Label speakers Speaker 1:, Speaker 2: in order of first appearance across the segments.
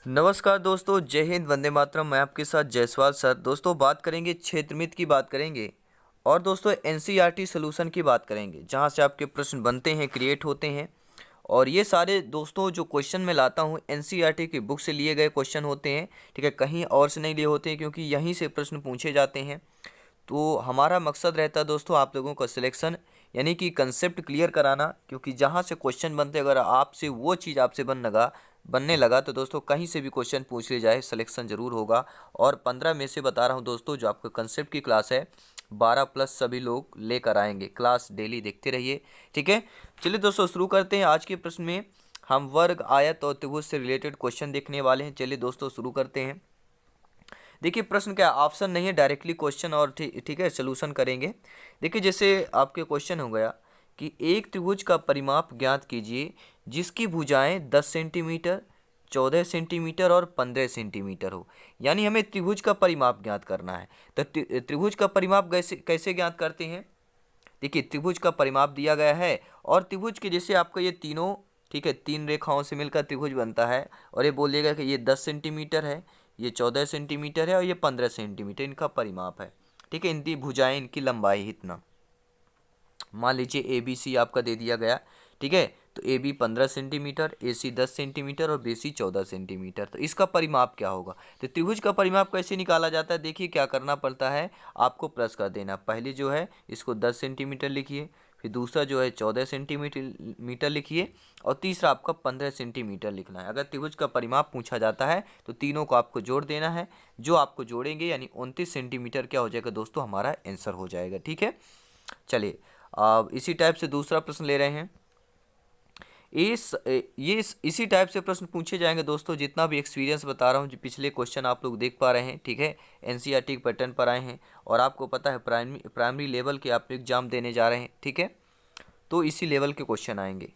Speaker 1: नमस्कार दोस्तों, जय हिंद, वंदे मातरम। मैं आपके साथ जयसवाल सर। दोस्तों बात करेंगे क्षेत्रमित की बात करेंगे और दोस्तों एनसीईआरटी सॉल्यूशन की बात करेंगे, जहां से आपके प्रश्न बनते हैं, क्रिएट होते हैं। और ये सारे दोस्तों जो क्वेश्चन मैं लाता हूँ एनसीईआरटी की बुक से लिए गए क्वेश्चन होते हैं, ठीक है। कहीं और से नहीं लिए होते हैं, क्योंकि यहीं से प्रश्न पूछे जाते हैं। तो हमारा मकसद रहता है दोस्तों आप लोगों का सिलेक्शन, यानी कि कंसेप्ट क्लियर कराना। क्योंकि जहाँ से क्वेश्चन बनते, अगर आपसे वो चीज़ आपसे बनने लगा तो दोस्तों कहीं से भी क्वेश्चन पूछ ले जाए, सिलेक्शन जरूर होगा। और 15 में से बता रहा हूँ दोस्तों, जो आपका कंसेप्ट की क्लास है 12+ सभी लोग लेकर आएंगे। क्लास डेली देखते रहिए, ठीक है। चलिए दोस्तों शुरू करते हैं। आज के प्रश्न में हम वर्ग, आयत और त्रिभुज से रिलेटेड क्वेश्चन देखने वाले हैं। चलिए दोस्तों शुरू करते हैं। देखिए प्रश्न क्या, ऑप्शन नहीं है, डायरेक्टली क्वेश्चन और ठीक है सोल्यूशन करेंगे। देखिए जैसे आपके क्वेश्चन हो गया कि एक त्रिभुज का परिमाप ज्ञात कीजिए जिसकी भुजाएं 10 सेंटीमीटर, 14 सेंटीमीटर और 15 सेंटीमीटर हो। यानी हमें त्रिभुज का परिमाप ज्ञात करना है। तो त्रिभुज का परिमाप कैसे कैसे ज्ञात करते हैं। देखिए त्रिभुज का परिमाप दिया गया है और त्रिभुज के जैसे आपका ये तीनों, ठीक है, तीन रेखाओं से मिलकर त्रिभुज बनता है। और ये बोलिएगा कि ये 10 सेंटीमीटर है, ये 14 सेंटीमीटर है और ये 15 सेंटीमीटर इनका परिमाप है, ठीक है। इनकी भुजाएं, इनकी लंबाई इतना। मान लीजिए ए बी सी आपका दे दिया गया, ठीक है। तो A B 15 centimetre, A C 10 centimetre और बी सी 14 सेंटीमीटर। तो इसका परिमाप क्या होगा। तो त्रिभुज का परिमाप कैसे निकाला जाता है। देखिए क्या करना पड़ता है, आपको प्लस कर देना। पहले जो है इसको 10 सेंटीमीटर लिखिए, फिर दूसरा जो है 14 सेंटीमीटर लिखिए और तीसरा आपका 15 सेंटीमीटर लिखना है। अगर त्रिभुज का परिमाप पूछा जाता है तो तीनों को आपको जोड़ देना है। जो आपको जोड़ेंगे यानी 29 सेंटीमीटर क्या हो जाएगा दोस्तों, हमारा आंसर हो जाएगा, ठीक है। चलिए अब इसी टाइप से दूसरा प्रश्न ले रहे हैं। इसी टाइप से प्रश्न पूछे जाएंगे दोस्तों। जितना भी एक्सपीरियंस बता रहा हूँ, जो पिछले क्वेश्चन आप लोग देख पा रहे हैं, ठीक है, एनसीईआरटी के पैटर्न पर आए हैं और आपको पता है प्राइमरी लेवल के आप एग्जाम देने जा रहे हैं, ठीक है। तो इसी लेवल के क्वेश्चन आएंगे।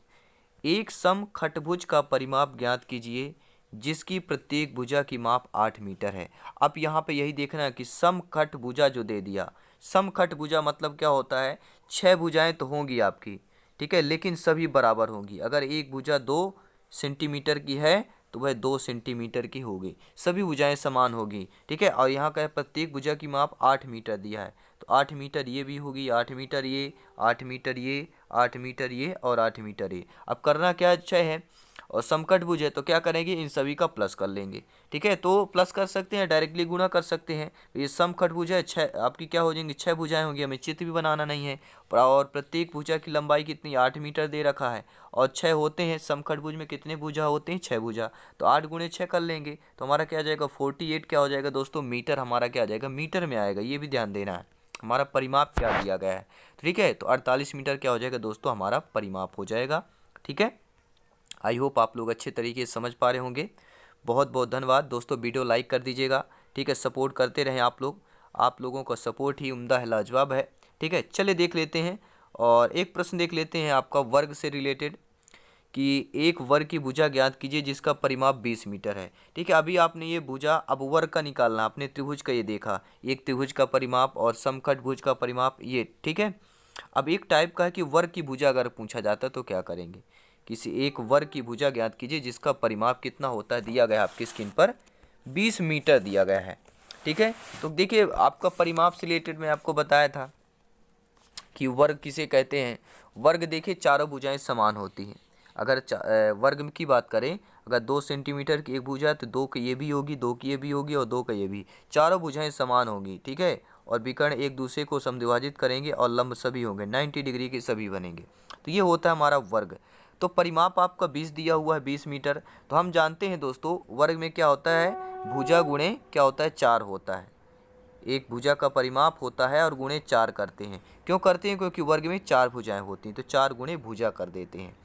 Speaker 1: एक समखटभुज का परिमाप ज्ञात कीजिए जिसकी प्रत्येक भुजा की माप 8 मीटर है। अब यहाँ पे यही देखना है कि समखटभुजा जो दे दिया, समखटभुजा मतलब क्या होता है, 6 भुजाएं तो होंगी आपकी, ठीक है, लेकिन सभी बराबर होंगी। अगर एक भुजा 2 सेंटीमीटर की है तो वह 2 सेंटीमीटर की होगी, सभी भुजाएं समान होगी, ठीक है। और यहाँ का है प्रत्येक भुजा की माप 8 मीटर दिया है, तो 8 मीटर ये भी होगी, 8 मीटर ये, 8 मीटर ये, 8 मीटर ये और 8 मीटर ये। अब करना क्या है और समकटभुज है तो क्या करेंगे, इन सभी का प्लस कर लेंगे, ठीक है। तो प्लस कर सकते हैं, डायरेक्टली गुणा कर सकते हैं। तो ये समखटभुज है, 6 आपकी क्या हो जाएंगी, 6 भुजाएं होंगी। हमें चित्र भी बनाना नहीं है। और प्रत्येक भुजा की लंबाई कितनी, 8 मीटर दे रखा है और 6 होते हैं। समखटभुज में कितने भुजा होते हैं, 6 भुजा। तो 8 गुणे 6 कर लेंगे तो हमारा क्या आ जाएगा, 48 क्या हो जाएगा दोस्तों, मीटर। हमारा क्या आ जाएगा, मीटर में आएगा। ये भी ध्यान देना है, हमारा परिमाप क्या दिया गया है, ठीक है। तो 48 मीटर क्या हो जाएगा दोस्तों, हमारा परिमाप हो जाएगा, ठीक है। आई होप आप लोग अच्छे तरीके से समझ पा रहे होंगे। बहुत बहुत धन्यवाद दोस्तों, वीडियो लाइक कर दीजिएगा, ठीक है। सपोर्ट करते रहें आप लोग, आप लोगों का सपोर्ट ही उम्दा है, लाजवाब है, ठीक है। चलिए देख लेते हैं और एक प्रश्न देख लेते हैं आपका वर्ग से रिलेटेड कि एक वर्ग की भुजा ज्ञात कीजिए जिसका परिमाप 20 मीटर है, ठीक है। अभी आपने ये भुजा, अब वर्ग का निकालना, आपने त्रिभुज का ये देखा, एक त्रिभुज का परिमाप और समखट भुज का परिमाप ये, ठीक है। अब एक टाइप का है कि वर्ग की भुजा अगर पूछा जाता है तो क्या करेंगे। किसी एक वर्ग की भुजा ज्ञात कीजिए जिसका परिमाप कितना होता है, दिया गया आपकी स्क्रीन पर 20 मीटर दिया गया है, ठीक है। तो देखिए आपका परिमाप से रिलेटेड मैं आपको बताया था कि वर्ग किसे कहते हैं। वर्ग देखिए चारों भुजाएं समान होती हैं। अगर वर्ग की बात करें, अगर 2 सेंटीमीटर की एक भुजा तो 2 की ये भी होगी, 2 की ये भी होगी और 2 का ये भी, चारों भुजाएं समान होगी, ठीक है। और विकर्ण एक दूसरे को समद्विभाजित करेंगे और लंब सभी होंगे, 90 डिग्री के सभी बनेंगे। तो ये होता है हमारा वर्ग। तो परिमाप आपका 20 दिया हुआ है, 20 मीटर। तो हम जानते हैं दोस्तों वर्ग में क्या होता है, भुजा गुणे क्या होता है, 4 होता है। एक भुजा का परिमाप होता है और गुणे 4 करते हैं। क्यों करते हैं, क्योंकि वर्ग में 4 भुजाएं होती हैं, तो 4 गुणे भुजा कर देते हैं,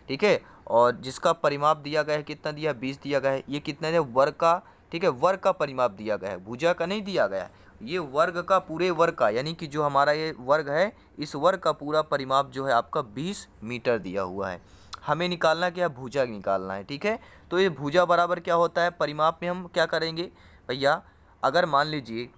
Speaker 1: ठीक है। और जिसका परिमाप दिया गया है, कितना दिया, 20 दिया गया है। ये कितना है, वर्ग का, ठीक है, वर्ग का परिमाप दिया गया है, भुजा का नहीं दिया गया है। ये वर्ग का, पूरे वर्ग का, यानी कि जो हमारा ये वर्ग है, इस वर्ग का पूरा परिमाप जो है आपका 20 मीटर दिया हुआ है। हमें निकालना क्या, भुजा निकालना है, ठीक है। तो ये भुजा बराबर क्या होता है, परिमाप में हम क्या करेंगे भैया, अगर मान लीजिए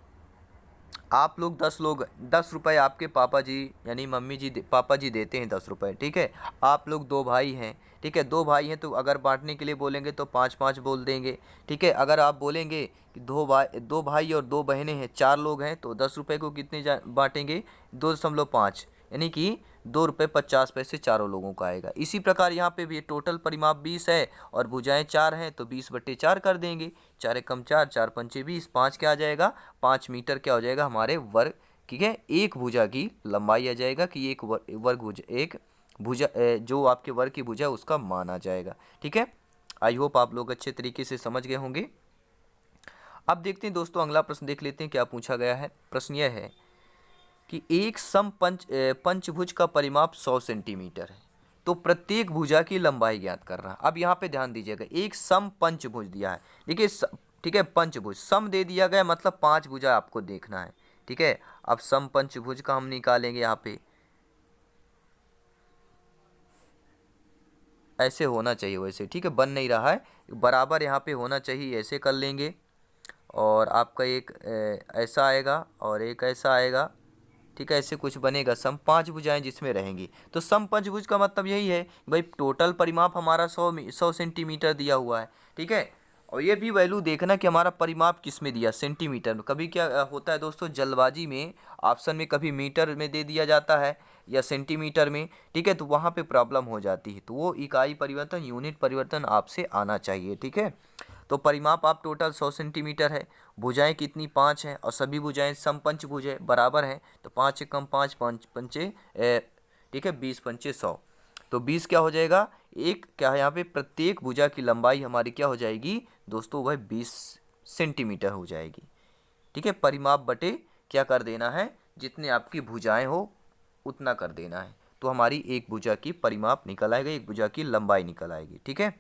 Speaker 1: आप लोग 10 लोग, 10 रुपये आपके पापा जी यानी मम्मी जी पापा जी देते हैं 10 रुपये, ठीक है। आप लोग 2 भाई हैं, ठीक है। दो भाई हैं तो अगर बांटने के लिए बोलेंगे तो 5-5 बोल देंगे, ठीक है। अगर आप बोलेंगे कि दो भाई और दो बहनें हैं, 4 लोग हैं, तो 10 रुपये को कितने बांटेंगे, 2.5, यानी कि 2 रुपये 50 पैसे चारों लोगों का आएगा। इसी प्रकार यहाँ पे भी टोटल परिमाप 20 है और भुजाएं 4 हैं, तो 20/4 कर देंगे। 4 एकम 4, 4 पंचे 20, 5 क्या आ जाएगा, 5 मीटर क्या हो जाएगा हमारे वर्ग, ठीक है। एक भुजा की लंबाई आ जाएगा कि एक वर्ग भुजा, एक भुजा जो आपके वर्ग की भुजा उसका मान आ जाएगा, ठीक है। आई होप आप लोग अच्छे तरीके से समझ गए होंगे। अब देखते हैं दोस्तों, अगला प्रश्न देख लेते हैं क्या पूछा गया है। प्रश्न यह है कि एक पंचभुज का परिमाप 100 सेंटीमीटर है, तो प्रत्येक भुजा की लंबाई ज्ञात कर रहा है। अब यहाँ पे ध्यान दीजिएगा, एक सम पंचभुज दिया है, देखिए ठीक है, पंचभुज सम दे दिया गया, मतलब 5 भुजा आपको देखना है, ठीक है। अब सम पंचभुज का हम निकालेंगे, यहाँ पे ऐसे होना चाहिए वैसे, ठीक है, बन नहीं रहा है, बराबर यहाँ पे होना चाहिए, ऐसे कर लेंगे। और आपका एक ऐसा आएगा और एक ऐसा आएगा, ठीक है, ऐसे कुछ बनेगा। सम 5 भुजाएं जिसमें रहेंगी, तो सम पंचभुज का मतलब यही है भाई टोटल परिमाप हमारा 100 सेंटीमीटर दिया हुआ है, ठीक है। और ये भी वैल्यू देखना कि हमारा परिमाप किस में दिया, सेंटीमीटर में। कभी क्या होता है दोस्तों, जल्दबाजी में ऑप्शन में कभी मीटर में दे दिया जाता है या सेंटीमीटर में, ठीक है, तो वहाँ पे प्रॉब्लम हो जाती है। तो वो इकाई परिवर्तन, यूनिट परिवर्तन आपसे आना चाहिए, ठीक है। तो परिमाप आप टोटल 100 सेंटीमीटर है, भुजाएं कितनी 5 हैं और सभी भुजाएं समपंच भुज है, बराबर हैं, तो 5 एकम 5, 5 पंचे ठीक है, 20 पंचे 100, तो 20 क्या हो जाएगा, एक क्या है यहाँ पे, प्रत्येक भुजा की लंबाई हमारी क्या हो जाएगी दोस्तों, वह 20 सेंटीमीटर हो जाएगी, ठीक है। परिमाप बटे क्या कर देना है, जितने आपकी भुजाएं हो उतना कर देना है, तो हमारी एक भुजा की परिमाप निकल आएगा, एक भुजा की लंबाई निकल आएगी, ठीक है।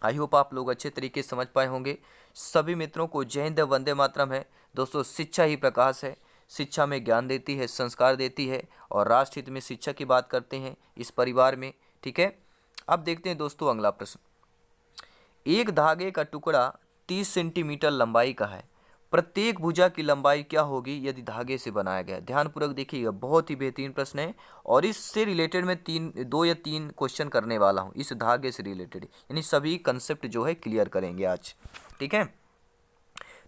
Speaker 1: आई होप आप लोग अच्छे तरीके से समझ पाए होंगे। सभी मित्रों को जय हिंद, वंदे मातरम है। दोस्तों शिक्षा ही प्रकाश है, शिक्षा में ज्ञान देती है, संस्कार देती है, और राष्ट्र हित में शिक्षा की बात करते हैं इस परिवार में, ठीक है। अब देखते हैं दोस्तों अगला प्रश्न। एक धागे का टुकड़ा 30 सेंटीमीटर लंबाई का है, प्रत्येक भुजा की लंबाई क्या होगी यदि धागे से बनाया गया। ध्यानपूर्वक देखिएगा, बहुत ही बेहतरीन प्रश्न है, और इससे रिलेटेड मैं 2 या 3 क्वेश्चन करने वाला हूँ इस धागे से रिलेटेड, यानी सभी कंसेप्ट जो है क्लियर करेंगे आज, ठीक है।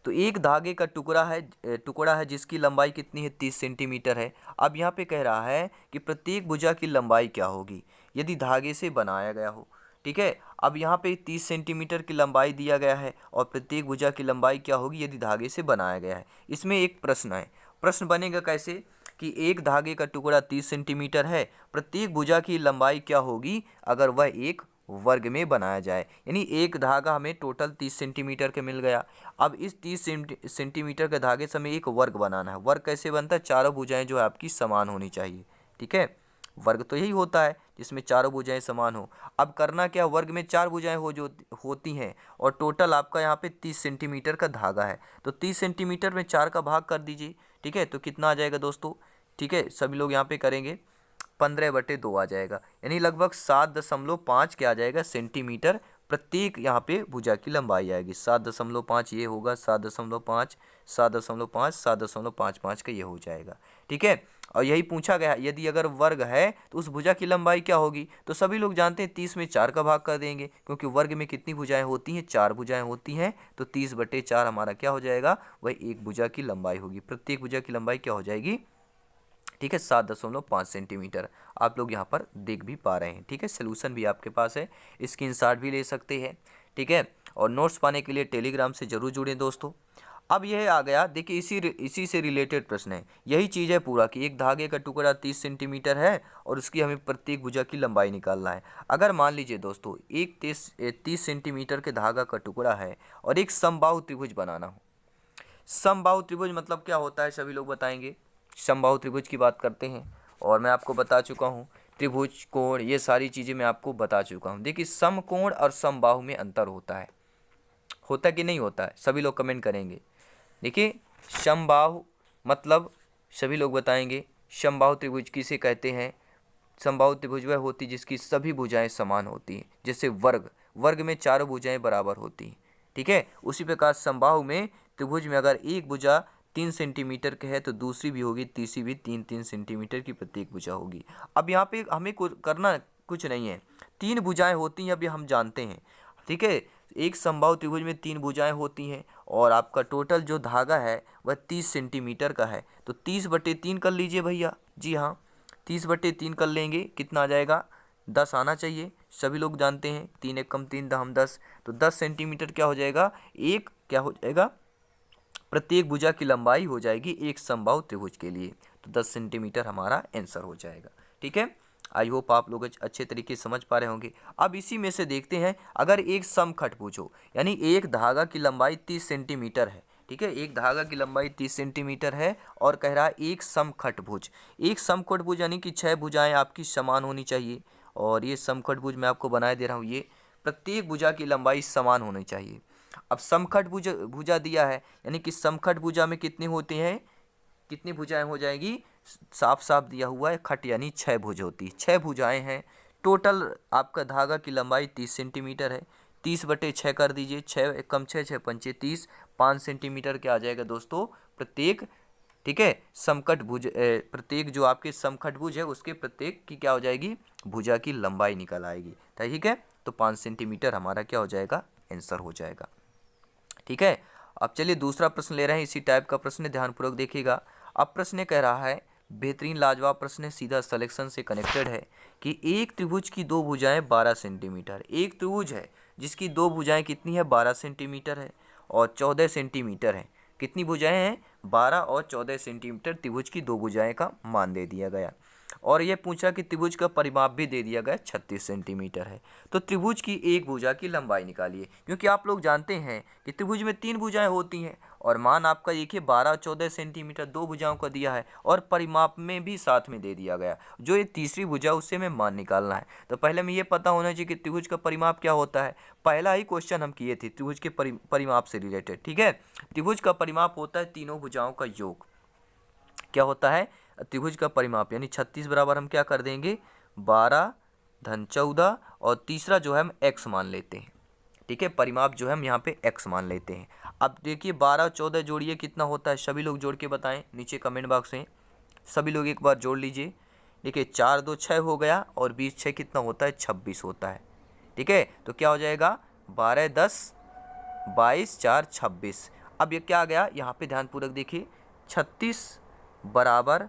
Speaker 1: तो एक धागे का टुकड़ा है जिसकी लंबाई कितनी है, 30 सेंटीमीटर है। अब यहाँ पे कह रहा है कि प्रत्येक भुजा की लंबाई क्या होगी यदि धागे से बनाया गया हो, ठीक है। अब यहाँ पे 30 सेंटीमीटर की लंबाई दिया गया है और प्रत्येक भुजा की लंबाई क्या होगी यदि धागे से बनाया गया है। इसमें एक प्रश्न है, प्रश्न बनेगा कैसे कि एक धागे का टुकड़ा 30 सेंटीमीटर है, प्रत्येक भुजा की लंबाई क्या होगी अगर वह एक वर्ग में बनाया जाए, यानी एक धागा हमें टोटल 30 सेंटीमीटर के मिल गया। अब इस 30 सेंटीमीटर के धागे से हमें एक वर्ग बनाना है। वर्ग कैसे बनता है, चारों भुजाएं जो है आपकी समान होनी चाहिए, ठीक है। वर्ग तो यही होता है जिसमें चारों भुजाएं समान हो। अब करना क्या, वर्ग में 4 भुजाएं जो होती हैं, और टोटल आपका यहाँ पे 30 सेंटीमीटर का धागा है, तो 30 सेंटीमीटर में 4 का भाग कर दीजिए, ठीक है। तो कितना आ जाएगा दोस्तों, ठीक है, सभी लोग यहाँ पे करेंगे, 15/2 आ जाएगा, यानी लगभग 7.5 क्या आ जाएगा सेंटीमीटर प्रत्येक यहाँ पे भुजा की लंबाई आएगी। 7.5 ये होगा, 7.5, 7.5, 7.55 का ये हो जाएगा, ठीक है। और यही पूछा गया, यदि अगर वर्ग है तो उस भुजा की लंबाई क्या होगी, तो सभी लोग जानते हैं 30 में 4 का भाग कर देंगे, क्योंकि वर्ग में कितनी भुजाएं होती हैं, 4 भुजाएं होती हैं, तो 30/4 हमारा क्या हो जाएगा, वह एक भुजा की लंबाई होगी। प्रत्येक भुजा की लंबाई क्या हो जाएगी, ठीक है, 7.5 सेंटीमीटर। आप लोग यहाँ पर देख भी पा रहे हैं, ठीक है। सोल्यूशन भी आपके पास है, स्क्रीनशॉट भी ले सकते हैं, ठीक है। और नोट्स पाने के लिए टेलीग्राम से जरूर जुड़ें दोस्तों। अब यह आ गया, देखिए इसी से रिलेटेड प्रश्न है, यही चीज़ है पूरा कि एक धागे का टुकड़ा 30 सेंटीमीटर है और उसकी हमें प्रत्येक भुजा की लंबाई निकालना है। अगर मान लीजिए दोस्तों एक 30 सेंटीमीटर के धागा का टुकड़ा है और एक समबाहु त्रिभुज बनाना हो। समबाहु त्रिभुज मतलब क्या होता है, सभी लोग बताएंगे। समबाहु त्रिभुज की बात करते हैं, और मैं आपको बता चुका हूँ त्रिभुज, कोण, ये सारी चीज़ें मैं आपको बता चुका हूँ। देखिए समकोण और समबाहु में अंतर होता है कि नहीं होता है, सभी लोग कमेंट करेंगे। देखिए समबाहु मतलब सभी लोग बताएंगे, समबाहु त्रिभुज किसे कहते हैं। समबाहु त्रिभुज वह होती जिसकी सभी भुजाएं समान होती हैं, जैसे वर्ग में चारों भुजाएं बराबर होती हैं, ठीक है। उसी प्रकार समबाहु में त्रिभुज में अगर एक भुजा 3 सेंटीमीटर के है तो दूसरी भी होगी, तीसरी भी 3-3 सेंटीमीटर की प्रत्येक भुजा होगी। अब यहाँ पे हमें करना कुछ नहीं है, 3 भुजाएं होती हैं, अभी हम जानते हैं, ठीक है। एक समबाहु त्रिभुज में 3 भुजाएं होती हैं और आपका टोटल जो धागा है वह 30 सेंटीमीटर का है। तो 30/3 कर लीजिए भैया। जी हाँ, 30/3 कर लेंगे, कितना आ जाएगा, 10 आना चाहिए। सभी लोग जानते हैं 3 एकम 3 दहम 10, तो 10 सेंटीमीटर क्या हो जाएगा, एक क्या हो जाएगा, प्रत्येक भुजा की लंबाई हो जाएगी एक समबाहु त्रिभुज के लिए। तो 10 सेंटीमीटर हमारा आंसर हो जाएगा। ठीक है, आई होप आप लोग अच्छे तरीके से समझ पा रहे होंगे। अब इसी में से देखते हैं, अगर एक समखटभुज हो, यानी एक धागा की लंबाई 30 सेंटीमीटर है, ठीक है, एक धागा की लंबाई 30 सेंटीमीटर है और कह रहा है एक समखटभुज। एक समखटभुज यानी कि 6 भुजाएं आपकी समान होनी चाहिए। और ये समखटभुज मैं आपको बनाए दे रहा हूँ, ये प्रत्येक भुजा की लंबाई समान होनी चाहिए। अब समखट भुजा दिया है, यानी कि समखट भुजा में कितनी होती हैं, कितनी भुजाएं हो जाएगी, साफ साफ दिया हुआ है, खट यानी 6 भुज होती है, 6 भुजाएं हैं। टोटल आपका धागा की लंबाई 30 सेंटीमीटर है। 30/6 कर दीजिए, 6 एकम 6, 6 पंचे 30, 5 सेंटीमीटर क्या आ जाएगा दोस्तों प्रत्येक। ठीक है, समखट भुज प्रत्येक जो आपके समखट भुज है उसके प्रत्येक की क्या हो जाएगी, भुजा की लंबाई निकल आएगी। ठीक है, तो 5 सेंटीमीटर हमारा क्या हो जाएगा, आंसर हो जाएगा। ठीक है, अब चलिए दूसरा प्रश्न ले रहे हैं, इसी टाइप का प्रश्न, ध्यानपूर्वक देखिएगा। अब प्रश्न कह रहा है, बेहतरीन लाजवाब प्रश्न, सीधा सिलेक्शन से कनेक्टेड है कि एक त्रिभुज की 2 भुजाएं 12 सेंटीमीटर, एक त्रिभुज है जिसकी 2 भुजाएं कितनी है, 12 सेंटीमीटर है और 14 सेंटीमीटर है। कितनी भुजाएं हैं, 12 और 14 सेंटीमीटर त्रिभुज की 2 भुजाएं का मान दे दिया गया। और यह पूछा कि त्रिभुज का परिमाप भी दे दिया गया 36 सेंटीमीटर है। तो त्रिभुज की एक भुजा की लंबाई निकालिए, क्योंकि आप लोग जानते हैं कि त्रिभुज में 3 भुजाएं होती हैं और मान आपका एक ही 12 और 14 सेंटीमीटर 2 भुजाओं का दिया है और परिमाप में भी साथ में दे दिया गया। जो ये तीसरी भुजा उससे हमें मान निकालना है। तो पहले हमें ये पता होना चाहिए कि त्रिभुज का परिमाप क्या होता है। पहला ही क्वेश्चन हम किए थे त्रिभुज के परिमाप से रिलेटेड। ठीक है, त्रिभुज का परिमाप होता है तीनों भुजाओं का योग। क्या होता है, त्रिभुज का परिमाप, यानी 36 बराबर हम क्या कर देंगे, 12 धन 14 और तीसरा जो है हम x मान लेते हैं। ठीक है, परिमाप जो है हम यहाँ पे x मान लेते हैं। अब देखिए 12 और 14 जोड़िए कितना होता है, सभी लोग जोड़ के बताएं नीचे कमेंट बॉक्स में, सभी लोग एक बार जोड़ लीजिए। देखिए 4 2 6 हो गया और 20 6 कितना होता है, 26 होता है। ठीक है, तो क्या हो जाएगा, 12 10 22 4 26। अब ये क्या आ गया, यहाँ पे ध्यानपूर्वक देखिए, 36 बराबर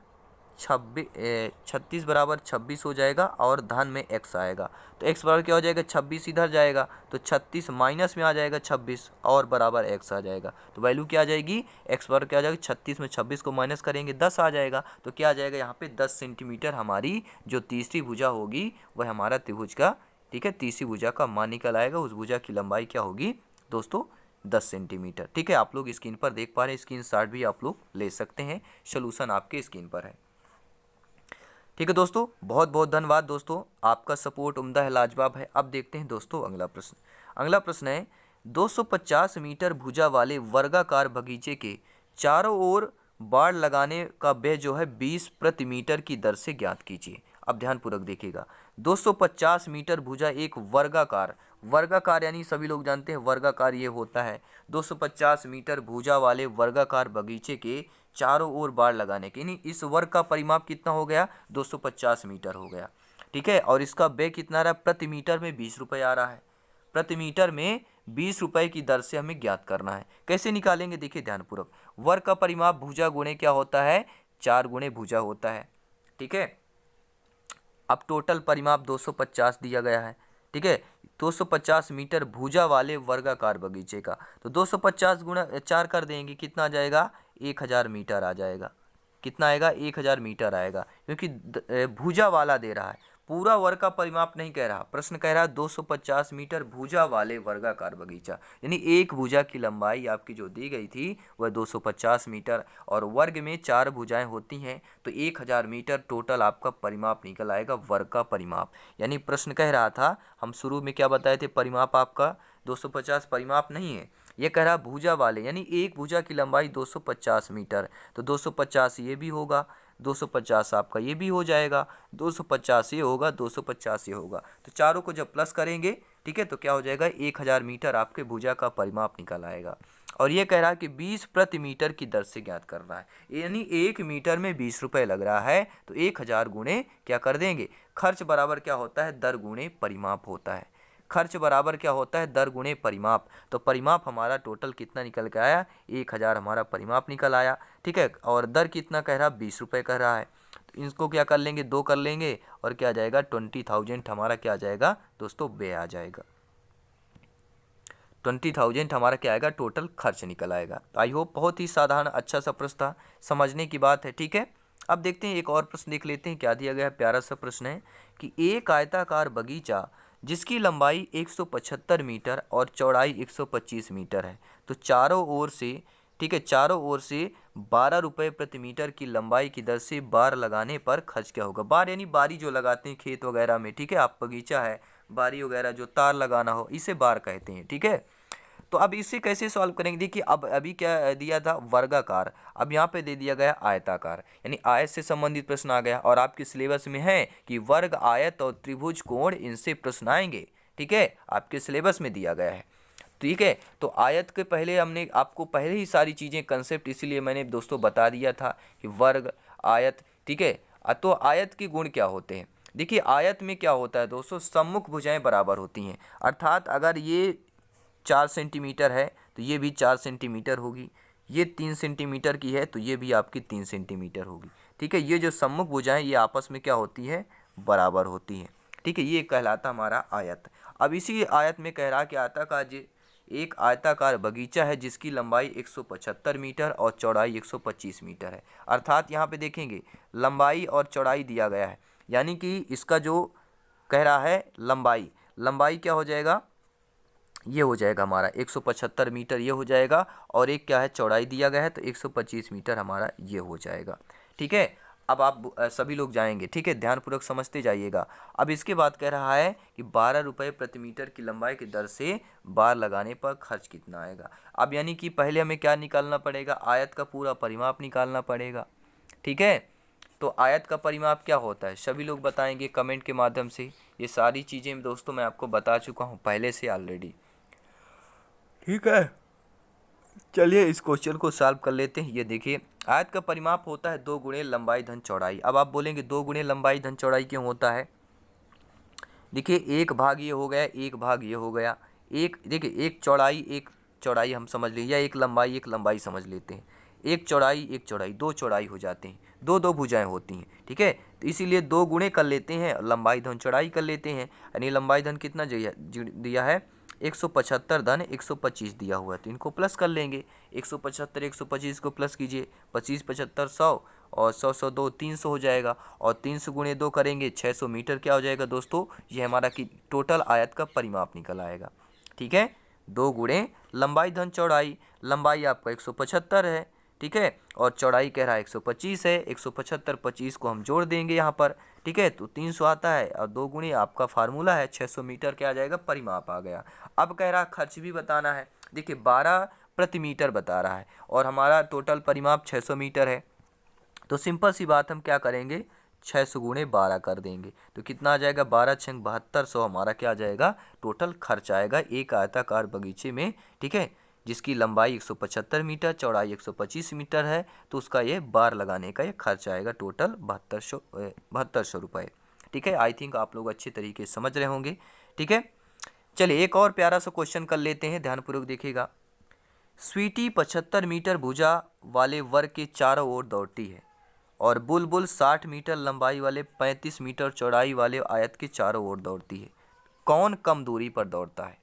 Speaker 1: 26 हो जाएगा और धन में x आएगा। तो x बराबर क्या हो जाएगा, 26 इधर जाएगा तो 36 माइनस में आ जाएगा 26 और बराबर x आ जाएगा। तो वैल्यू क्या आ जाएगी, x बराबर क्या आ जाएगा, 36 में 26 को माइनस करेंगे 10 आ जाएगा। तो क्या आ जाएगा यहाँ पे 10 सेंटीमीटर हमारी जो तीसरी भुजा होगी वह हमारा त्रिभुज का, ठीक है, तीसरी भुजा का मान निकल आएगा। उस भुजा की लंबाई क्या होगी दोस्तों, 10 सेंटीमीटर। ठीक है, आप लोग स्क्रीन पर देख पा रहे हैं, स्क्रीन शॉट भी आप लोग ले सकते हैं, सोल्यूशन आपके स्क्रीन पर है। ठीक है दोस्तों, बहुत बहुत धन्यवाद दोस्तों, आपका सपोर्ट उम्दा है, लाजवाब है। अब देखते हैं दोस्तों अगला प्रश्न। अगला प्रश्न है, 250 मीटर भुजा वाले वर्गाकार बगीचे के चारों ओर बाड़ लगाने का व्यय जो है 20 प्रति मीटर की दर से ज्ञात कीजिए। अब ध्यानपूर्वक देखिएगा, 250 मीटर भुजा एक वर्गाकार, वर्गाकार यानी सभी लोग जानते हैं वर्गाकार ये होता है। 250 मीटर भुजा वाले वर्गाकार बगीचे के चारों ओर बाड़ लगाने के, यानी इस वर्ग का परिमाप कितना हो गया, 250 मीटर हो गया। ठीक है, और इसका व्यय कितना रहा, प्रति मीटर में 20 रुपये आ रहा है। प्रति मीटर में 20 रुपये की दर से हमें ज्ञात करना है। कैसे निकालेंगे, देखिए ध्यानपूर्वक, वर्ग का परिमाप भुजा गुणे क्या होता है, 4 गुणे भुजा होता है। ठीक है, अब टोटल परिमाप 250 दिया गया है। ठीक है, 250 मीटर भुजा वाले वर्गाकार बगीचे का, तो 250 गुणा 4 कर देंगे, कितना आ जाएगा, 1000 मीटर आ जाएगा। कितना आएगा, 1000 मीटर आएगा, क्योंकि भुजा वाला दे रहा है, पूरा वर्ग का परिमाप नहीं कह रहा। प्रश्न कह रहा है 250 मीटर भुजा वाले वर्गाकार बगीचा, यानी एक भुजा की लंबाई आपकी जो दी गई थी वह 250 मीटर और वर्ग में 4 भुजाएं होती हैं, तो 1000 मीटर टोटल आपका परिमाप निकल आएगा, वर्ग का परिमाप। यानी प्रश्न कह रहा था, हम शुरू में क्या बताए थे, परिमाप आपका 250 परिमाप नहीं है, ये कह रहा भुजा वाले, यानी एक भुजा की लंबाई 250 मीटर, तो 250 ये भी होगा, 250 आपका ये भी हो जाएगा, 250 ये होगा, 250 ये होगा। तो चारों को जब प्लस करेंगे ठीक है। तो क्या हो जाएगा, 1000 मीटर आपके भुजा का परिमाप निकल आएगा। और ये कह रहा है कि 20 प्रति मीटर की दर से ज्ञात करना है, यानी 1 मीटर में 20 रुपये लग रहा है, तो 1000 गुणे क्या कर देंगे, खर्च बराबर क्या होता है, दर गुणे परिमाप होता है। खर्च बराबर क्या होता है, दर गुणे परिमाप। तो परिमाप हमारा टोटल कितना निकल के आया, 1000 हमारा परिमाप निकल आया, ठीक है। और दर कितना कह रहा, 20 रुपये कह रहा है। तो इसको क्या कर लेंगे, 2 कर लेंगे, और क्या आ जाएगा, 20,000 हमारा क्या आ जाएगा दोस्तों, व्यय आ जाएगा। 20,000 हमारा क्या आएगा, टोटल खर्च निकल आएगा। आई होप बहुत ही साधारण अच्छा सा प्रश्न था, समझने की बात है, ठीक है। अब देखते हैं एक और प्रश्न देख लेते हैं, क्या दिया गया है, प्यारा सा प्रश्न है कि एक आयताकार बगीचा जिसकी लंबाई 175 मीटर और चौड़ाई 125 मीटर है, तो चारों ओर से, ठीक है, चारों ओर से 12 रुपये प्रति मीटर की लंबाई की दर से बार लगाने पर खर्च क्या होगा। बार यानी बारी जो लगाते हैं खेत वगैरह में, ठीक है, आप बगीचा है, बारी वगैरह जो तार लगाना हो, इसे बार कहते हैं, ठीक है। तो अब इसे कैसे सॉल्व करेंगे, देखिए अब अभी क्या दिया था, वर्गाकार, अब यहाँ पे दे दिया गया आयताकार, यानी आयत से संबंधित प्रश्न आ गया। और आपके सिलेबस में है कि वर्ग, आयत और त्रिभुज, कोण, इनसे प्रश्न आएंगे, ठीक है, आपके सिलेबस में दिया गया है, ठीक है। तो आयत के पहले हमने आपको पहले ही सारी चीज़ें कंसेप्ट, इसीलिए मैंने दोस्तों बता दिया था कि वर्ग, आयत, ठीक है। तो आयत के गुण क्या होते हैं, देखिए आयत में क्या होता है दोस्तों, सम्मुख भुजाएं बराबर होती हैं, अर्थात अगर ये 4 सेंटीमीटर है तो ये भी 4 सेंटीमीटर होगी, ये 3 सेंटीमीटर की है तो ये भी आपकी 3 सेंटीमीटर होगी, ठीक है। ये जो सम्मुख भुजाएं ये आपस में क्या होती है, बराबर होती हैं, ठीक है। ये कहलाता हमारा आयत। अब इसी आयत में कह रहा कि एक आयताकार बगीचा है जिसकी लंबाई 175 मीटर और चौड़ाई 125 मीटर है, अर्थात यहाँ पे देखेंगे लंबाई और चौड़ाई दिया गया है, यानी कि इसका जो कह रहा है लंबाई क्या हो जाएगा, ये हो जाएगा हमारा 175 मीटर, ये हो जाएगा, और एक क्या है, चौड़ाई दिया गया है तो 125 मीटर हमारा ये हो जाएगा, ठीक है। अब आप सभी लोग जाएंगे, ठीक है, ध्यानपूर्वक समझते जाइएगा। अब इसके बाद कह रहा है कि 12 रुपये प्रति मीटर की लंबाई की दर से बार लगाने पर खर्च कितना आएगा। अब यानी कि पहले हमें क्या निकालना पड़ेगा, आयत का पूरा परिमाप निकालना पड़ेगा, ठीक है। तो आयत का परिमाप क्या होता है, सभी लोग बताएंगे कमेंट के माध्यम से। ये सारी चीज़ें दोस्तों मैं आपको बता चुका हूँ पहले से ऑलरेडी, ठीक है। चलिए इस क्वेश्चन को सॉल्व कर लेते हैं। ये देखिए आयत का परिमाप होता है 2 गुणे लंबाई धन चौड़ाई। अब आप बोलेंगे 2 गुणे लंबाई धन चौड़ाई क्यों होता है, देखिए एक भाग ये हो गया, एक भाग ये हो गया, एक देखिए एक चौड़ाई हम समझ लें, या एक लंबाई समझ लेते हैं, एक चौड़ाई 2 चौड़ाई हो जाते हैं, 2 भुजाएं होती हैं, ठीक है। तो इसीलिए 2 गुणे कर लेते हैं, लंबाई धन चौड़ाई कर लेते हैं, यानी लंबाई धन कितना दिया है, 175 धन 125 दिया हुआ है, तो इनको प्लस कर लेंगे, 175 125 को प्लस कीजिए, 25 75 100, और 100 100 2 300 हो जाएगा, और 300 गुणे 2 करेंगे 600 मीटर क्या हो जाएगा दोस्तों, ये हमारा कि टोटल आयत का परिमाप निकल आएगा, ठीक है। 2 गुणे लंबाई धन चौड़ाई, लंबाई आपका 175 है, ठीक है, और चौड़ाई कह रहा है 125 है, 175 25 को हम जोड़ देंगे यहाँ पर, ठीक है, तो 300 आता है, और 2 गुणे आपका फार्मूला है 600 मीटर क्या आ जाएगा, परिमाप आ गया। अब कह रहा खर्च भी बताना है, देखिए 12 प्रति मीटर बता रहा है, और हमारा टोटल परिमाप 600 मीटर है, तो सिंपल सी बात हम क्या करेंगे, 600 गुणे 12 कर देंगे, तो कितना आ जाएगा, 12 6 7200 हमारा क्या आ जाएगा, टोटल खर्च आएगा एक आयताकार बगीचे में, ठीक है, जिसकी लंबाई 175 मीटर चौड़ाई 125 मीटर है, तो उसका ये बार लगाने का ये खर्च आएगा टोटल 7200 रुपये, ठीक है। आई थिंक आप लोग अच्छे तरीके से समझ रहे होंगे, ठीक है। चलिए एक और प्यारा सा क्वेश्चन कर लेते हैं, ध्यानपूर्वक देखिएगा। स्वीटी 75 मीटर भुजा वाले वर्ग के चारों ओर दौड़ती है, और बुलबुल 60 मीटर लंबाई वाले 35 मीटर चौड़ाई वाले आयत के चारों ओर दौड़ती है, कौन कम दूरी पर दौड़ता है।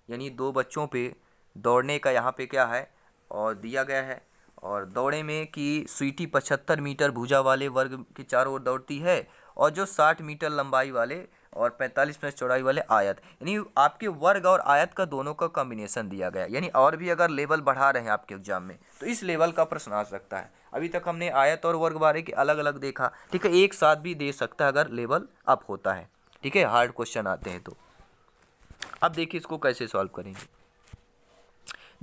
Speaker 1: यानी 2 बच्चों पे दौड़ने का यहाँ पे क्या है और दिया गया है, और दौड़े में कि स्वीटी 75 मीटर भुजा वाले वर्ग के चारों ओर दौड़ती है, और जो 60 मीटर लंबाई वाले और 45 मीटर चौड़ाई वाले आयत, यानी आपके वर्ग और आयत का दोनों का कॉम्बिनेशन दिया गया। यानी और भी अगर लेवल बढ़ा रहे हैं आपके एग्जाम में तो इस लेवल का प्रश्न आ सकता है। अभी तक हमने आयत और वर्ग बारे के अलग अलग देखा, ठीक है, एक साथ भी दे सकता है अगर लेवल अप होता है, ठीक है, हार्ड क्वेश्चन आते हैं तो। अब देखिए इसको कैसे सॉल्व करेंगे।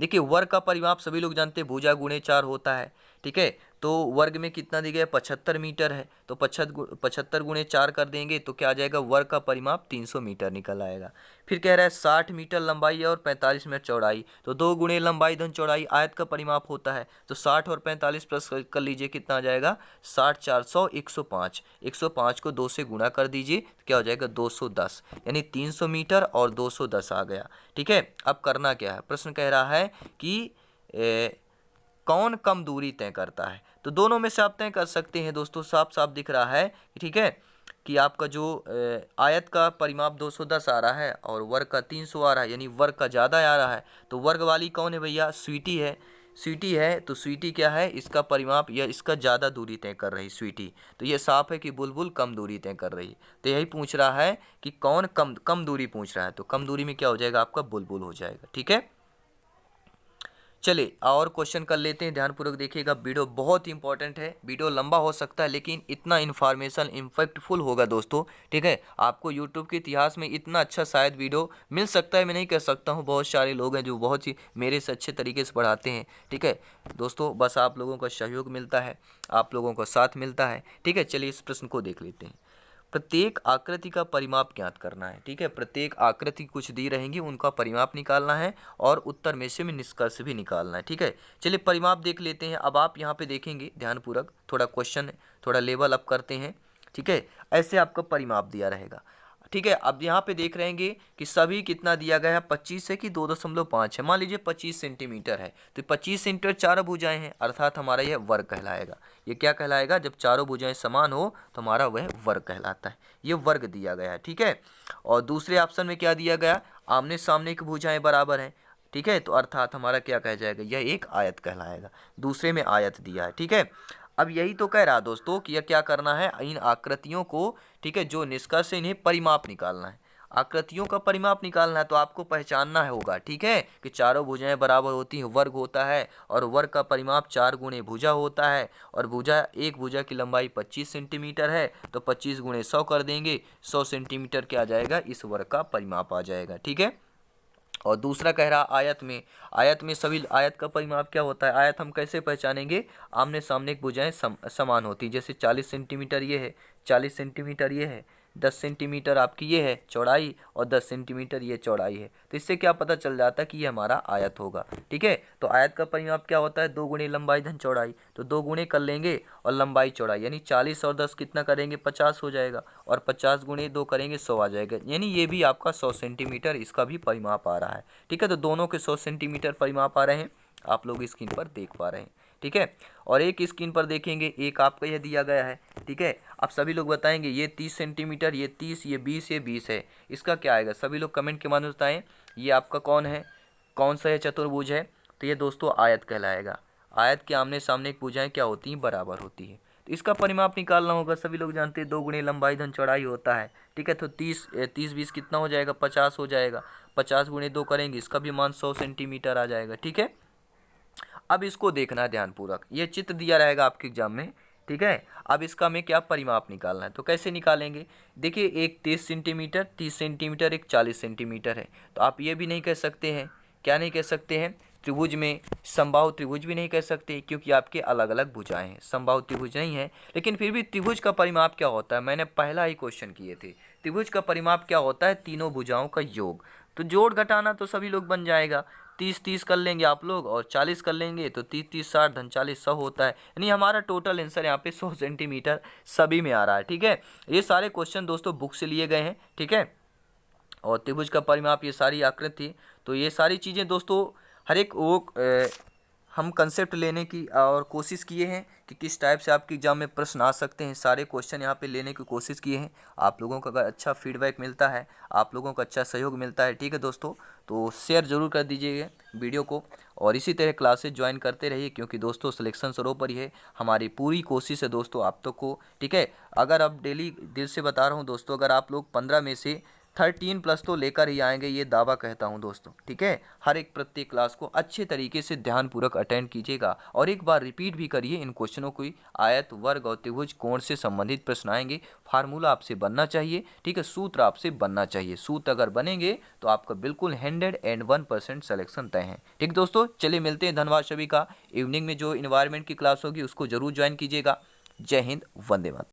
Speaker 1: देखिए वर्ग का परिमाप सभी लोग जानते हैं भुजा गुणे 4 होता है, ठीक है, तो वर्ग में कितना दिया गया है, 75 मीटर है। तो 75 गुणे 4 कर देंगे तो क्या आ जाएगा, वर्ग का परिमाप 300 मीटर निकल आएगा। फिर कह रहा है 60 मीटर लंबाई है और 45 मीटर चौड़ाई, तो 2 गुणे लंबाई धन चौड़ाई आयत का परिमाप होता है। तो 60 और 45 प्लस कर लीजिए, कितना आ जाएगा, 60 400 105, 105 को 2 से गुणा कर दीजिए तो क्या हो जाएगा, 210, यानी 300 मीटर और 210 आ गया। ठीक है, अब करना क्या है, प्रश्न कह रहा है कि कौन कम दूरी तय करता है। तो दोनों में से आप तय कर सकते हैं दोस्तों, साफ साफ दिख रहा है, ठीक है, कि आपका जो आयत का परिमाप 210 आ रहा है और वर्ग का 300 आ रहा है, यानी वर्ग का ज़्यादा आ रहा है। तो वर्ग वाली कौन है भैया, स्वीटी है। स्वीटी है तो स्वीटी क्या है, इसका परिमाप या इसका ज़्यादा दूरी तय कर रही स्वीटी। तो ये साफ है कि बुलबुल कम दूरी तय कर रही है। तो यही पूछ रहा है कि कौन कम दूरी पूछ रहा है, तो कम दूरी में क्या हो जाएगा, आपका बुलबुल हो जाएगा। ठीक है, चलिए और क्वेश्चन कर लेते हैं, ध्यानपूर्वक देखिएगा, वीडियो बहुत इंपॉर्टेंट है। वीडियो लंबा हो सकता है लेकिन इतना इन्फॉर्मेशन इम्पैक्टफुल होगा दोस्तों। ठीक है, आपको यूट्यूब के इतिहास में इतना अच्छा शायद वीडियो मिल सकता है, मैं नहीं कह सकता हूँ, बहुत सारे लोग हैं जो बहुत ही मेरे से अच्छे तरीके से पढ़ाते हैं। ठीक है दोस्तों, बस आप लोगों का सहयोग मिलता है, आप लोगों का साथ मिलता है। ठीक है, चलिए इस प्रश्न को देख लेते हैं। प्रत्येक आकृति का परिमाप ज्ञात करना है। ठीक है, प्रत्येक आकृति कुछ दी रहेंगी, उनका परिमाप निकालना है और उत्तर में से निष्कर्ष भी निकालना है। ठीक है, चलिए परिमाप देख लेते हैं। अब आप यहाँ पे देखेंगे ध्यानपूर्वक, थोड़ा क्वेश्चन थोड़ा लेवल अप करते हैं। ठीक है, ऐसे आपका परिमाप दिया रहेगा। ठीक है, अब यहाँ पे देख रहेंगे कि सभी कितना दिया गया है, 25 है कि 2.5 है। मान लीजिए 25 सेंटीमीटर है, तो 25 सेंटीमीटर चारों भुजाएं हैं, अर्थात हमारा यह वर्ग कहलाएगा। ये क्या कहलाएगा, जब चारों भुजाएं समान हो तो हमारा वह वर्ग कहलाता है। ये वर्ग दिया गया है। ठीक है, और दूसरे ऑप्शन में क्या दिया गया, आमने सामने की भुजाएं बराबर हैं। ठीक है, तो अर्थात हमारा क्या कह जाएगा, यह एक आयत कहलाएगा। दूसरे में आयत दिया है। ठीक है, अब यही तो कह रहा दोस्तों कि यह क्या करना है, इन आकृतियों को, ठीक है, जो निष्कर्ष है इन्हें परिमाप निकालना है, आकृतियों का परिमाप निकालना है। तो आपको पहचानना होगा, ठीक है, कि चारों भुजाएं बराबर होती हैं, वर्ग होता है और वर्ग का परिमाप 4 गुणे भुजा होता है, और भुजा, एक भुजा की लंबाई 25 सेंटीमीटर है, तो 25 गुणे 100 कर देंगे, 100 सेंटीमीटर क्या आ जाएगा, इस वर्ग का परिमाप आ जाएगा। ठीक है, और दूसरा कह रहा आयत में सभी, आयत का परिमाप क्या होता है, आयत हम कैसे पहचानेंगे, आमने सामने की भुजाएं समान होती, जैसे 40 सेंटीमीटर ये है, 40 सेंटीमीटर ये है, 10 सेंटीमीटर आपकी ये है चौड़ाई और 10 सेंटीमीटर ये चौड़ाई है। तो इससे क्या पता चल जाता है कि ये हमारा आयत होगा। ठीक है, तो आयत का परिमाप क्या होता है, 2 गुणे लंबाई धन चौड़ाई, तो 2 गुणे कर लेंगे और लंबाई चौड़ाई, यानी 40 और 10 कितना करेंगे, 50 हो जाएगा, और 50 गुणे 2 करेंगे 100 आ जाएगा, यानी ये भी आपका 100 सेंटीमीटर इसका भी परिमाप आ रहा है। ठीक है, तो दोनों के 100 सेंटीमीटर परिमाप आ रहे हैं, आप लोग स्क्रीन पर देख पा रहे हैं। ठीक है, और एक स्क्रीन पर देखेंगे, एक आपका यह दिया गया है। ठीक है, आप सभी लोग बताएंगे ये 30 सेंटीमीटर, ये 30, ये 20, ये 20 है, इसका क्या आएगा, सभी लोग कमेंट के माध्यम से बताएं, ये आपका कौन है, कौन सा है चतुर्भुज है। तो ये दोस्तों आयत कहलाएगा। आयत के आमने सामने की भुजाएं क्या होती हैं, बराबर होती है। तो इसका परिमाप निकालना होगा, सभी लोग जानते हैं 2 गुणे लंबाई धन चौड़ाई होता है। ठीक है, तो 30 20 कितना हो जाएगा, 50 हो जाएगा, 50 गुणे 2 करेंगे, इसका भी मान 100 सेंटीमीटर आ जाएगा। ठीक है, अब इसको देखना है ध्यानपूर्वक, ये चित्र दिया रहेगा आपके एग्जाम में। ठीक है, अब इसका हमें क्या परिमाप निकालना है, तो कैसे निकालेंगे, देखिए एक 30 सेंटीमीटर, 30 सेंटीमीटर, एक 40 सेंटीमीटर है। तो आप ये भी नहीं कह सकते हैं, क्या नहीं कह सकते हैं, त्रिभुज में समबाहु त्रिभुज भी नहीं कह सकते, क्योंकि आपके अलग अलग भुजाएं हैं, समबाहु त्रिभुज नहीं है। लेकिन फिर भी त्रिभुज का परिमाप क्या होता है, मैंने पहला ही क्वेश्चन किए थे, त्रिभुज का परिमाप क्या होता है, तीनों भुजाओं का योग। तो जोड़ घटाना तो सभी लोग बन जाएगा, 30 कर लेंगे आप लोग और 40 कर लेंगे, तो 30 60 धन 40 100 होता है, यानी हमारा टोटल आंसर यहाँ पे 100 सेंटीमीटर सभी में आ रहा है। ठीक है, ये सारे क्वेश्चन दोस्तों बुक से लिए गए हैं। ठीक है, और त्रिभुज का परिमाप, ये सारी आकृति, तो ये सारी चीज़ें दोस्तों हर एक वो हम कंसेप्ट लेने की और कोशिश किए हैं कि किस टाइप से आपके एग्जाम में प्रश्न आ सकते हैं, सारे क्वेश्चन यहाँ पे लेने की कोशिश किए हैं। आप लोगों का अगर अच्छा फीडबैक मिलता है, आप लोगों का अच्छा सहयोग मिलता है, ठीक है दोस्तों, तो शेयर ज़रूर कर दीजिएगा वीडियो को, और इसी तरह क्लासेज ज्वाइन करते रहिए, क्योंकि दोस्तों सिलेक्शन सरोपर ही है, हमारी पूरी कोशिश है दोस्तों आप तक को। ठीक है, अगर आप डेली दिल से बता रहा हूँ दोस्तों, अगर आप लोग 15 में से 13+ तो लेकर ही आएंगे, ये दावा कहता हूं दोस्तों, ठीक है। हर एक प्रत्येक क्लास को अच्छे तरीके से ध्यानपूर्वक अटेंड कीजिएगा और एक बार रिपीट भी करिए इन क्वेश्चनों को। आयत, वर्ग और त्रिभुज, कोण से संबंधित प्रश्न आएंगे। फार्मूला आपसे बनना चाहिए, ठीक है, सूत्र आपसे बनना चाहिए। सूत्र अगर बनेंगे तो आपका बिल्कुल 101% सिलेक्शन तय है। ठीक दोस्तों, चलिए मिलते हैं। धन्यवाद सभी का। इवनिंग में जो इन्वायरमेंट की क्लास होगी उसको जरूर ज्वाइन कीजिएगा। जय हिंद, वंदे मातरम।